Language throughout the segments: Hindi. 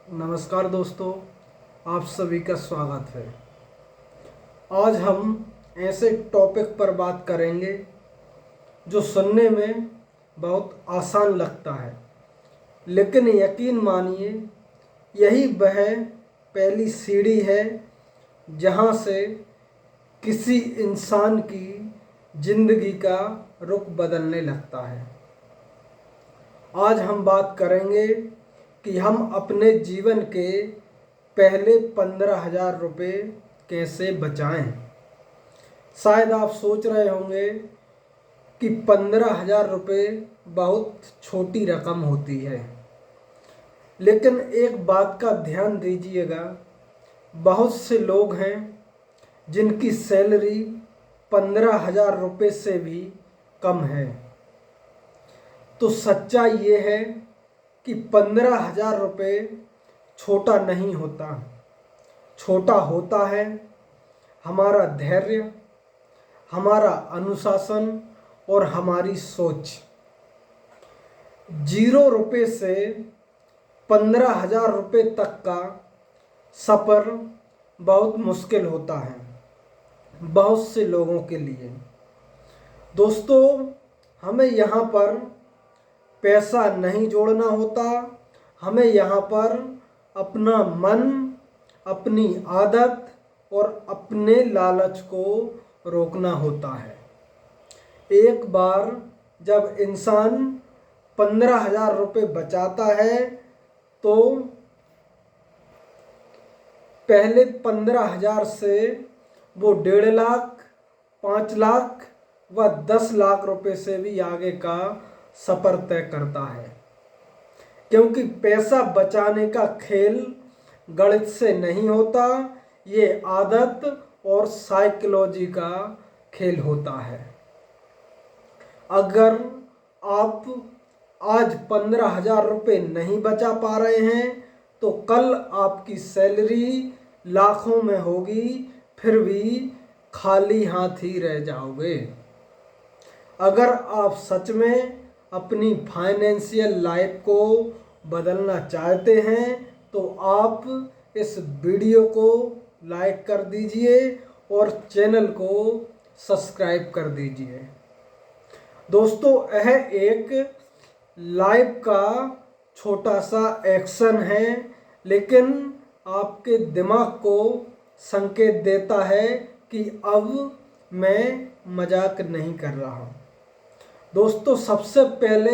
नमस्कार दोस्तों, आप सभी का स्वागत है। आज हम ऐसे टॉपिक पर बात करेंगे जो सुनने में बहुत आसान लगता है, लेकिन यकीन मानिए यही वह पहली सीढ़ी है जहाँ से किसी इंसान की जिंदगी का रुख बदलने लगता है। आज हम बात करेंगे कि हम अपने जीवन के पहले 15,000 रुपये कैसे बचाएं। शायद आप सोच रहे होंगे कि 15,000 रुपये बहुत छोटी रकम होती है, लेकिन एक बात का ध्यान दीजिएगा, बहुत से लोग हैं जिनकी सैलरी 15,000 रुपये से भी कम है। तो सच्चाई ये है कि 15,000 रुपये छोटा नहीं होता। छोटा होता है हमारा धैर्य, हमारा अनुशासन और हमारी सोच। 0 रुपये से 15,000 रुपये तक का सफ़र बहुत मुश्किल होता है बहुत से लोगों के लिए। दोस्तों, हमें यहाँ पर पैसा नहीं जोड़ना होता, हमें यहाँ पर अपना मन, अपनी आदत और अपने लालच को रोकना होता है। एक बार जब इंसान 15,000 रुपये बचाता है तो पहले 15,000 से वो 1.5 लाख, 5 लाख व 10 लाख रुपये से भी आगे का सफ़र तय करता है, क्योंकि पैसा बचाने का खेल गणित से नहीं होता, ये आदत और साइकोलॉजी का खेल होता है। अगर आप आज 15,000 रुपये नहीं बचा पा रहे हैं तो कल आपकी सैलरी लाखों में होगी, फिर भी खाली हाथ ही रह जाओगे। अगर आप सच में अपनी फाइनेंशियल लाइफ को बदलना चाहते हैं तो आप इस वीडियो को लाइक कर दीजिए और चैनल को सब्सक्राइब कर दीजिए। दोस्तों, यह एक लाइफ का छोटा सा एक्शन है, लेकिन आपके दिमाग को संकेत देता है कि अब मैं मजाक नहीं कर रहा। दोस्तों, सबसे पहले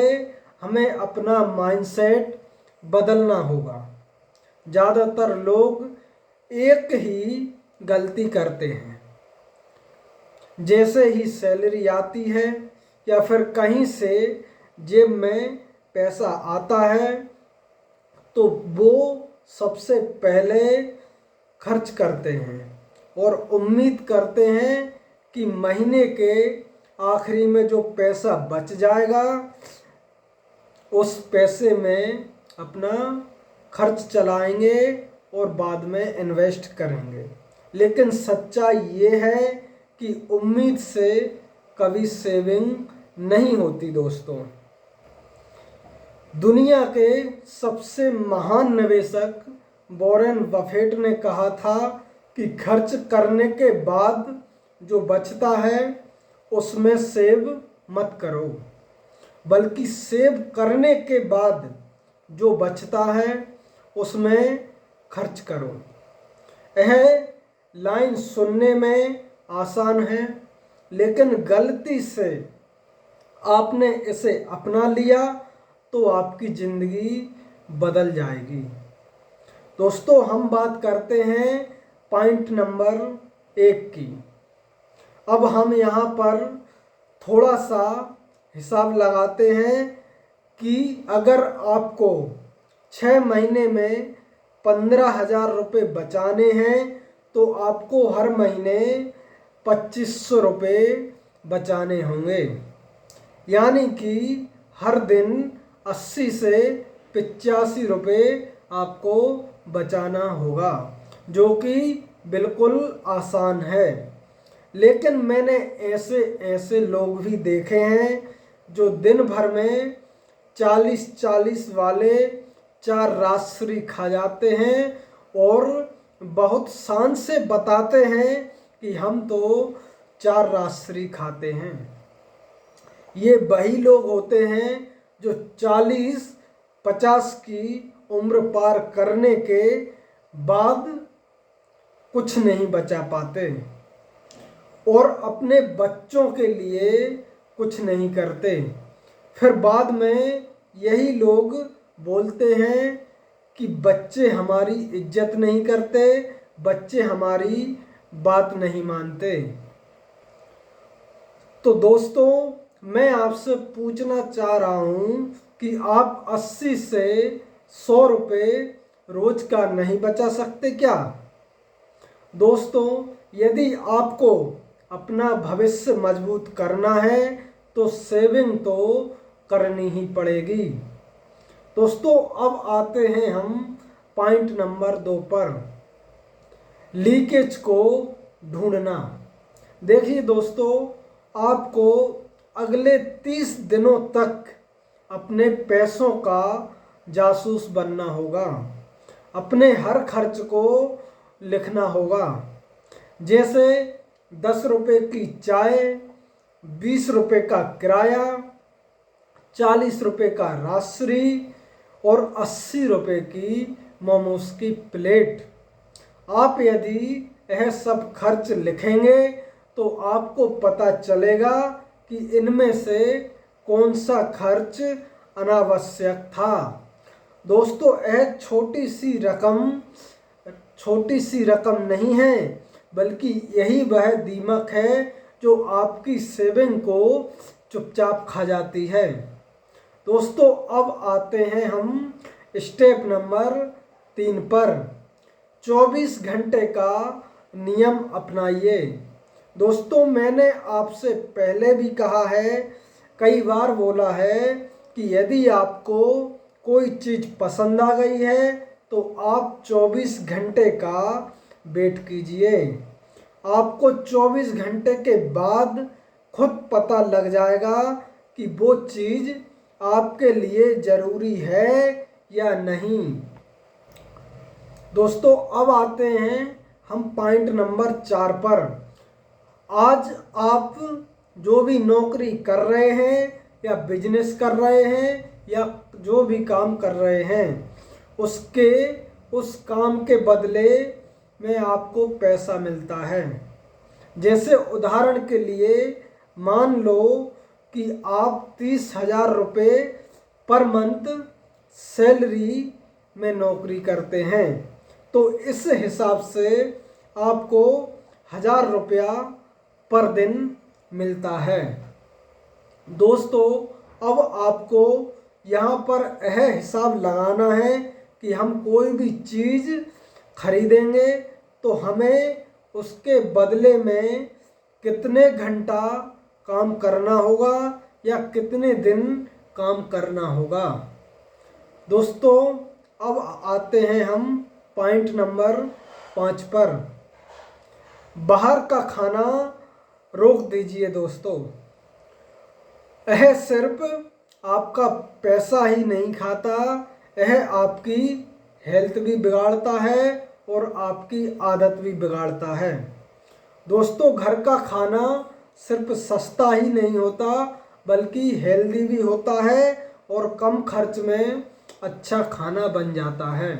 हमें अपना माइंडसेट बदलना होगा। ज़्यादातर लोग एक ही गलती करते हैं, जैसे ही सैलरी आती है या फिर कहीं से जेब में पैसा आता है तो वो सबसे पहले खर्च करते हैं और उम्मीद करते हैं कि महीने के आखिरी में जो पैसा बच जाएगा उस पैसे में अपना खर्च चलाएंगे और बाद में इन्वेस्ट करेंगे। लेकिन सच्चाई ये है कि उम्मीद से कभी सेविंग नहीं होती। दोस्तों, दुनिया के सबसे महान निवेशक वॉरेन बफेट ने कहा था कि खर्च करने के बाद जो बचता है उसमें सेव मत करो, बल्कि सेव करने के बाद जो बचता है उसमें खर्च करो। यह लाइन सुनने में आसान है, लेकिन गलती से आपने इसे अपना लिया तो आपकी ज़िंदगी बदल जाएगी। दोस्तों, हम बात करते हैं पॉइंट नंबर 1 की। अब हम यहाँ पर थोड़ा सा हिसाब लगाते हैं कि अगर आपको 6 महीने में 15,000 रुपये बचाने हैं तो आपको हर महीने 2,500 रुपये बचाने होंगे, यानी कि हर दिन 80 से 85 रुपये आपको बचाना होगा, जो कि बिल्कुल आसान है। लेकिन मैंने ऐसे लोग भी देखे हैं जो दिन भर में 40-40 वाले चार राजश्री खा जाते हैं और बहुत शान से बताते हैं कि हम तो चार राजश्री खाते हैं। ये वही लोग होते हैं जो 40-50 की उम्र पार करने के बाद कुछ नहीं बचा पाते और अपने बच्चों के लिए कुछ नहीं करते। फिर बाद में यही लोग बोलते हैं कि बच्चे हमारी इज्जत नहीं करते, बच्चे हमारी बात नहीं मानते। तो दोस्तों, मैं आपसे पूछना चाह रहा हूँ कि आप 80 से 100 रुपये रोज का नहीं बचा सकते क्या? दोस्तों, यदि आपको अपना भविष्य मजबूत करना है तो सेविंग तो करनी ही पड़ेगी। दोस्तों, अब आते हैं हम पॉइंट नंबर 2 पर, लीकेज को ढूंढना। देखिए दोस्तों, आपको अगले 30 दिनों तक अपने पैसों का जासूस बनना होगा। अपने हर खर्च को लिखना होगा, जैसे 10 रुपये की चाय, 20 रुपये का किराया, 40 रुपये का राजश्री और 80 रुपये की मोमोज की प्लेट। आप यदि यह सब खर्च लिखेंगे तो आपको पता चलेगा कि इनमें से कौन सा खर्च अनावश्यक था। दोस्तों, यह छोटी सी रकम नहीं है, बल्कि यही वह दीमक है जो आपकी सेविंग को चुपचाप खा जाती है। दोस्तों, अब आते हैं हम स्टेप नंबर 3 पर, 24 घंटे का नियम अपनाइए। दोस्तों, मैंने आपसे पहले भी कहा है, कई बार बोला है कि यदि आपको कोई चीज़ पसंद आ गई है तो आप 24 घंटे का वेट कीजिए। आपको 24 घंटे के बाद खुद पता लग जाएगा कि वो चीज़ आपके लिए ज़रूरी है या नहीं। दोस्तों, अब आते हैं हम पॉइंट नंबर 4 पर। आज आप जो भी नौकरी कर रहे हैं या बिजनेस कर रहे हैं या जो भी काम कर रहे हैं, उस काम के बदले में आपको पैसा मिलता है। जैसे उदाहरण के लिए मान लो कि आप 30,000 रुपये पर मंथ सैलरी में नौकरी करते हैं, तो इस हिसाब से आपको 1,000 रुपया पर दिन मिलता है। दोस्तों, अब आपको यहाँ पर यह हिसाब लगाना है कि हम कोई भी चीज़ खरीदेंगे तो हमें उसके बदले में कितने घंटा काम करना होगा या कितने दिन काम करना होगा। दोस्तों, अब आते हैं हम पॉइंट नंबर 5 पर, बाहर का खाना रोक दीजिए। दोस्तों, यह सिर्फ आपका पैसा ही नहीं खाता, यह आपकी हेल्थ भी बिगाड़ता है और आपकी आदत भी बिगाड़ता है। दोस्तों, घर का खाना सिर्फ सस्ता ही नहीं होता, बल्कि हेल्दी भी होता है और कम खर्च में अच्छा खाना बन जाता है।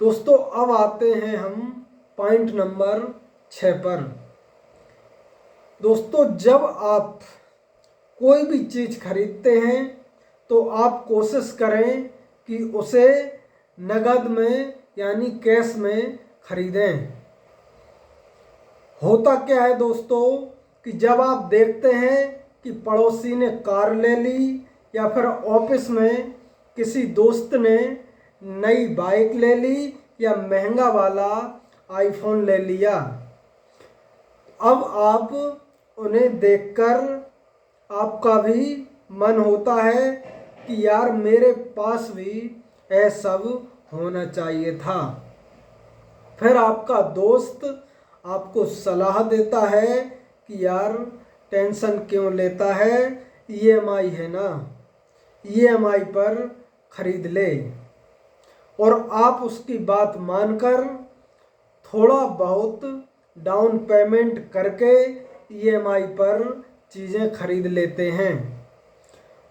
दोस्तों, अब आते हैं हम पॉइंट नंबर 6 पर। दोस्तों, जब आप कोई भी चीज़ खरीदते हैं तो आप कोशिश करें कि उसे नगद में यानी कैश में खरीदें। होता क्या है दोस्तों कि जब आप देखते हैं कि पड़ोसी ने कार ले ली या फिर ऑफिस में किसी दोस्त ने नई बाइक ले ली या महंगा वाला आईफोन ले लिया, अब आप उन्हें देखकर आपका भी मन होता है कि यार मेरे पास भी यह सब होना चाहिए था। फिर आपका दोस्त आपको सलाह देता है कि यार टेंशन क्यों लेता है, ईएमआई है ना, ईएमआई पर खरीद ले और आप उसकी बात मानकर थोड़ा बहुत डाउन पेमेंट करके ईएमआई पर चीज़ें खरीद लेते हैं।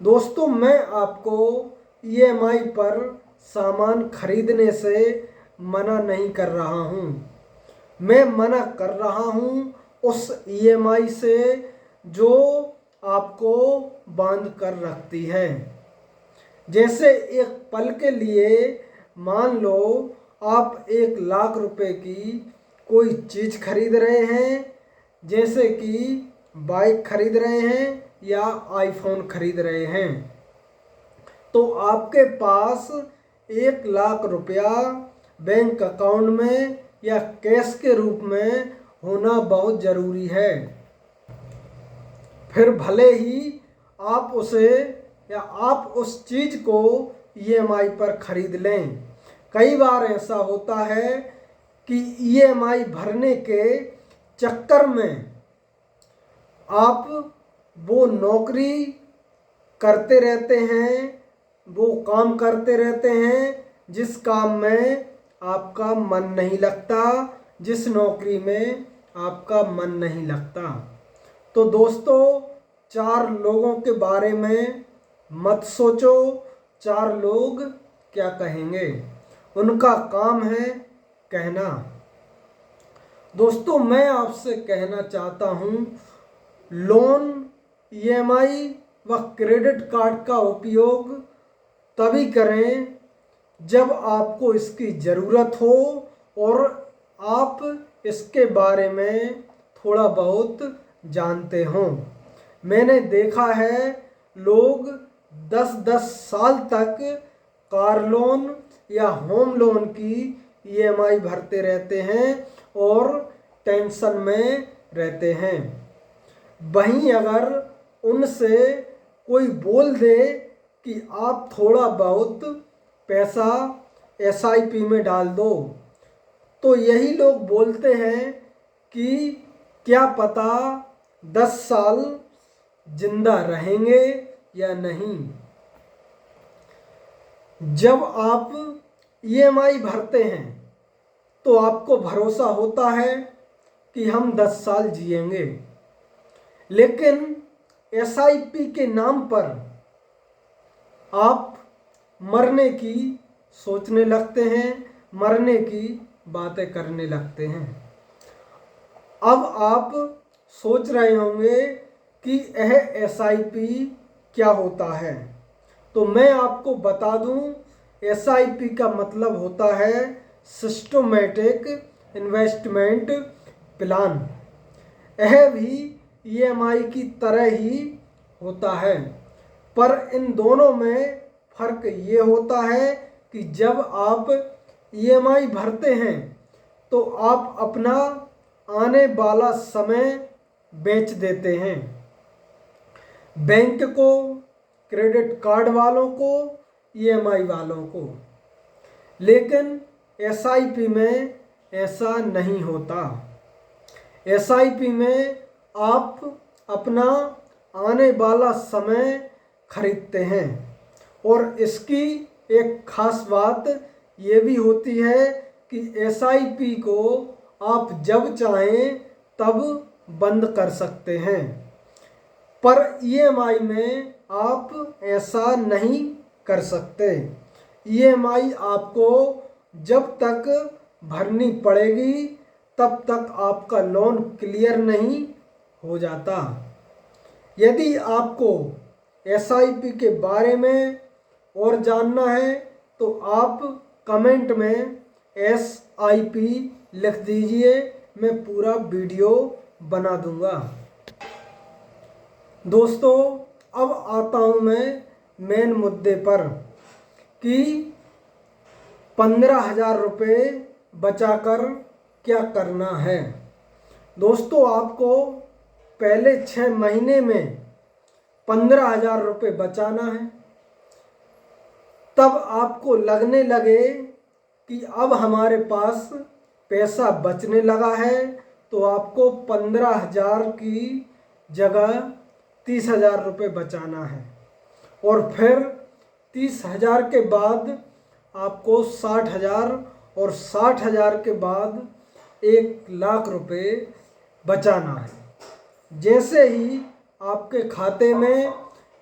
दोस्तों, मैं आपको ईएमआई पर सामान खरीदने से मना नहीं कर रहा हूँ। मैं मना कर रहा हूँ उस ईएमआई से जो आपको बांध कर रखती है। जैसे एक पल के लिए मान लो आप 1 लाख रुपए की कोई चीज़ खरीद रहे हैं, जैसे कि बाइक खरीद रहे हैं या आईफोन खरीद रहे हैं, तो आपके पास 1 लाख रुपया बैंक अकाउंट में या कैश के रूप में होना बहुत ज़रूरी है। फिर भले ही आप उसे या आप उस चीज़ को ईएमआई पर खरीद लें। कई बार ऐसा होता है कि ईएमआई भरने के चक्कर में आप वो नौकरी करते रहते हैं, वो काम करते रहते हैं जिस काम में आपका मन नहीं लगता, जिस नौकरी में आपका मन नहीं लगता। तो दोस्तों, 4 लोगों के बारे में मत सोचो। 4 लोग क्या कहेंगे, उनका काम है कहना। दोस्तों, मैं आपसे कहना चाहता हूँ, लोन, ईएमआई व क्रेडिट कार्ड का उपयोग तभी करें जब आपको इसकी ज़रूरत हो और आप इसके बारे में थोड़ा बहुत जानते हों। मैंने देखा है लोग 10-10 साल तक कार लोन या होम लोन की ईएमआई भरते रहते हैं और टेंशन में रहते हैं। वहीं अगर उनसे कोई बोल दे कि आप थोड़ा बहुत पैसा एसआईपी में डाल दो, तो यही लोग बोलते हैं कि क्या पता 10 साल जिंदा रहेंगे या नहीं। जब आप ईएमआई भरते हैं तो आपको भरोसा होता है कि हम 10 साल जिएंगे, लेकिन एसआईपी के नाम पर आप मरने की सोचने लगते हैं, मरने की बातें करने लगते हैं। अब आप सोच रहे होंगे कि यह एसआईपी क्या होता है, तो मैं आपको बता दूं, एसआईपी का मतलब होता है सिस्टमैटिक इन्वेस्टमेंट प्लान। यह भी ईएमआई की तरह ही होता है, पर इन दोनों में फ़र्क ये होता है कि जब आप ईएमआई भरते हैं तो आप अपना आने वाला समय बेच देते हैं, बैंक को, क्रेडिट कार्ड वालों को, ईएमआई वालों को। लेकिन एसआईपी में ऐसा नहीं होता। एसआईपी में आप अपना आने वाला समय खरीदते हैं और इसकी एक खास बात ये भी होती है कि एसआईपी को आप जब चाहें तब बंद कर सकते हैं, पर ईएमआई में आप ऐसा नहीं कर सकते। ईएमआई आपको जब तक भरनी पड़ेगी तब तक आपका लोन क्लियर नहीं हो जाता। यदि आपको एसआईपी के बारे में और जानना है तो आप कमेंट में एसआईपी लिख दीजिए, मैं पूरा वीडियो बना दूंगा। दोस्तों, अब आता हूँ मैं मेन मुद्दे पर कि 15,000 रुपये बचाकर क्या करना है। दोस्तों, आपको पहले 6 महीने में 15,000 रुपये बचाना है। तब आपको लगने लगे कि अब हमारे पास पैसा बचने लगा है, तो आपको 15,000 की जगह 30,000 रुपये बचाना है। और फिर 30,000 के बाद आपको 60,000 और 60,000 के बाद 1,00,000 रुपये बचाना है। जैसे ही आपके खाते में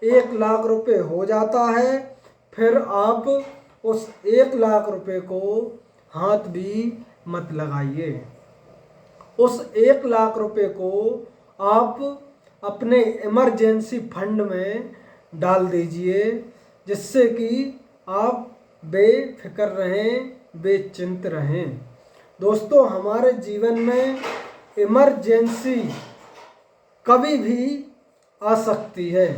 1,00,000 रुपये हो जाता है, फिर आप उस 1,00,000 रुपये को हाथ भी मत लगाइए। उस 1,00,000 रुपये को आप अपने इमरजेंसी फंड में डाल दीजिए, जिससे कि आप बेफिक्र रहें, बेचिंत रहें। दोस्तों, हमारे जीवन में इमरजेंसी कभी भी आ सकती है,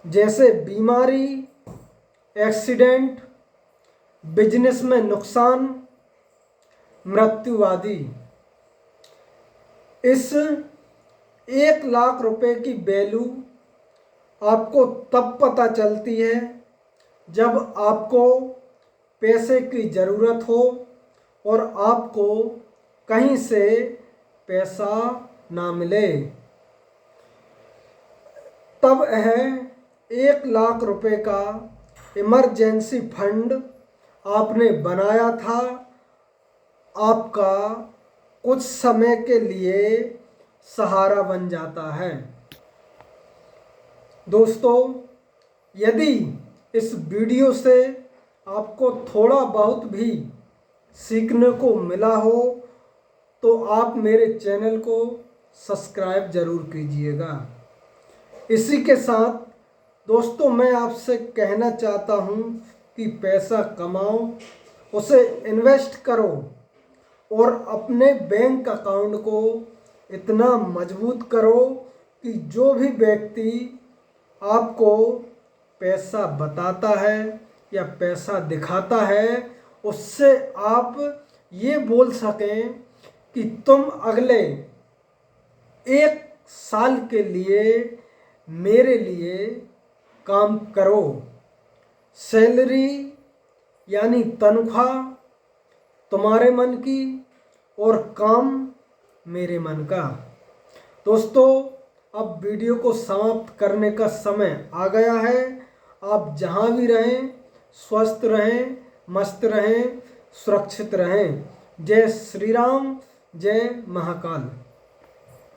जैसे बीमारी, एक्सीडेंट, बिजनेस में नुकसान, मृत्यु आदि। इस 1,00,000 रुपये की वैल्यू आपको तब पता चलती है जब आपको पैसे की ज़रूरत हो और आपको कहीं से पैसा ना मिले। तब यह 1,00,000 रुपये का इमरजेंसी फंड आपने बनाया था, आपका कुछ समय के लिए सहारा बन जाता है। दोस्तों, यदि इस वीडियो से आपको थोड़ा बहुत भी सीखने को मिला हो तो आप मेरे चैनल को सब्सक्राइब ज़रूर कीजिएगा। इसी के साथ दोस्तों, मैं आपसे कहना चाहता हूँ कि पैसा कमाओ, उसे इन्वेस्ट करो और अपने बैंक अकाउंट को इतना मजबूत करो कि जो भी व्यक्ति आपको पैसा बताता है या पैसा दिखाता है, उससे आप ये बोल सकें कि तुम अगले 1 साल के लिए मेरे लिए काम करो। सैलरी यानी तनख्वाह तुम्हारे मन की और काम मेरे मन का। दोस्तों, अब वीडियो को समाप्त करने का समय आ गया है। आप जहाँ भी रहें, स्वस्थ रहें, मस्त रहें, सुरक्षित रहें। जय श्री राम, जय महाकाल।